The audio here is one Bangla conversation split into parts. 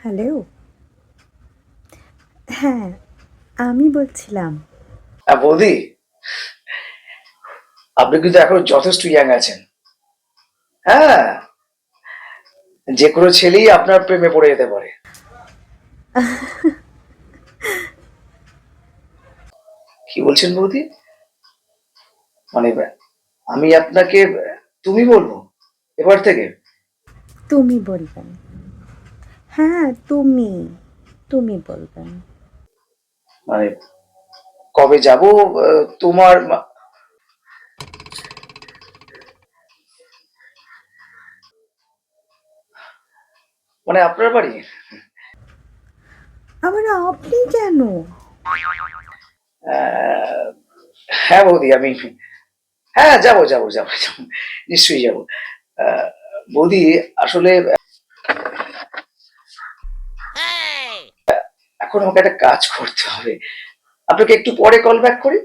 হ্যালো। হ্যাঁ, আমি বলছিলাম। বৌদি, আপনি কিন্তু এখন যথেষ্ট ইয়াং আছেন। হ্যাঁ, যে কোনো ছেলেই আপনার প্রেমে পড়ে যেতে পারে। কি বলছেন বৌদি? মানে আমি আপনাকে তুমি বলবো এবার থেকে? তুমি বলবেন। হ্যাঁ, তুমি বলবেন। মানে কবে যাব তোমার মানে আপনার বাড়ি? আবার আপনি কেন? হ্যাঁ বৌদি, আমি হ্যাঁ যাবো, নিশ্চয়ই যাবো। আহ, বৌদি, আসলে এখন আমাকে একটা কাজ করতে হবে। আপনাকে একটু পরে কল ব্যাক করি।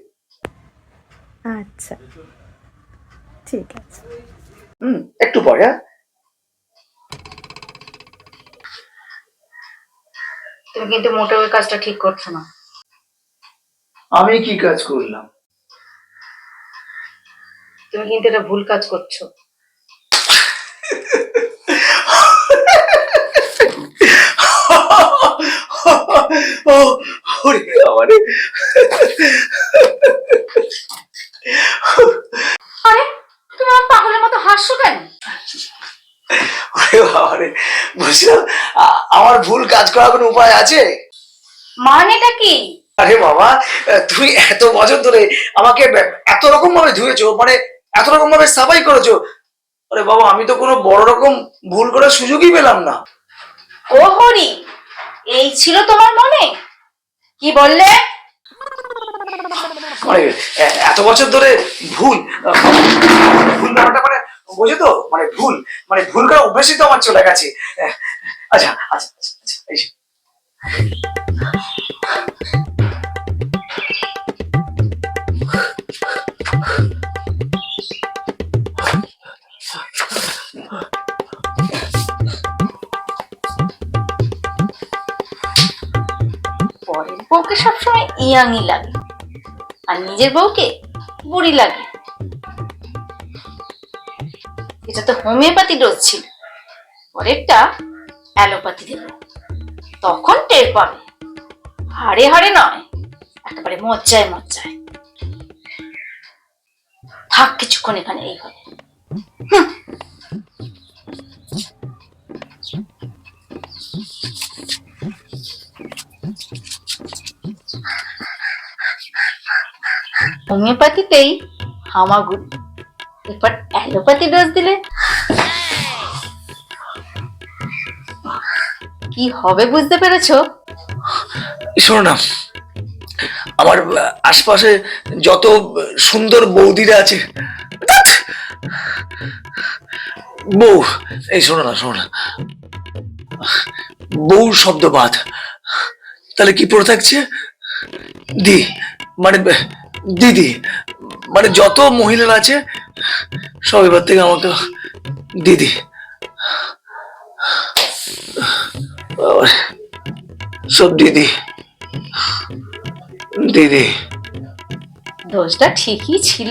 আচ্ছা, ঠিক আছে। একটু পরে। হ্যাঁ, তুমি কিন্তু মোটেও ওই কাজটা ঠিক করছো না। আমি কি কাজ করলাম? তুমি কিন্তু এটা ভুল কাজ করছো। আরে তুমি আমার পাগলের মতো হাসছো কেন? বুঝলাম, আমার ভুল কাজ করার কোনো উপায় আছে? মানেটা কি? আরে বাবা, তুমি এত বছর ধরে আমাকে এত রকম ভাবে ধুয়েছো, মানে এত রকম ভাবে সাফাই করেছো। আরে বাবা, আমি তো কোনো বড় রকম ভুল করার সুযোগই পেলাম না। ও হরি, এই ছিল তোমার মনে? কি বললে? মানে এত বছর ধরে ভুল ভুল ব্যাপারটা মানে বোঝো তো, মানে ভুল করার অভ্যাসই তো আমার চলে গেছে। আচ্ছা আচ্ছা আচ্ছা আচ্ছা, এই যে। পরের বউকে সবসময় ইয়াংই লাগে, আর নিজের বউকে বুড়ি লাগে। এটা তো হোমিওপ্যাথি ডোজ ছিল, পরেরটা অ্যালোপ্যাথি দেব, তখন টের পাবে। হাড়ে হাড়ে নয়, একেবারে মজ্জায় মজ্জায়। থাক কিছুক্ষণ এখানে এইভাবে। হোমিওপ্যাথিতেই হামাগুড়ি, এরপর অ্যালোপ্যাথি ডোজ দিলে কি হবে বুঝতে পেরেছো? শোনো না, আমার আশপাশে যত সুন্দর বৌদিরা আছে, বউ, এই শোনো না, বউ শব্দ বাদ, তাহলে কি পড়ে থাকছে? দি, মানে দিদি, মানে যত মহিলারা আছে সব এবার থেকে আমাকে দিদি। সব দিদি দিদি। ডোজটা ঠিকই ছিল।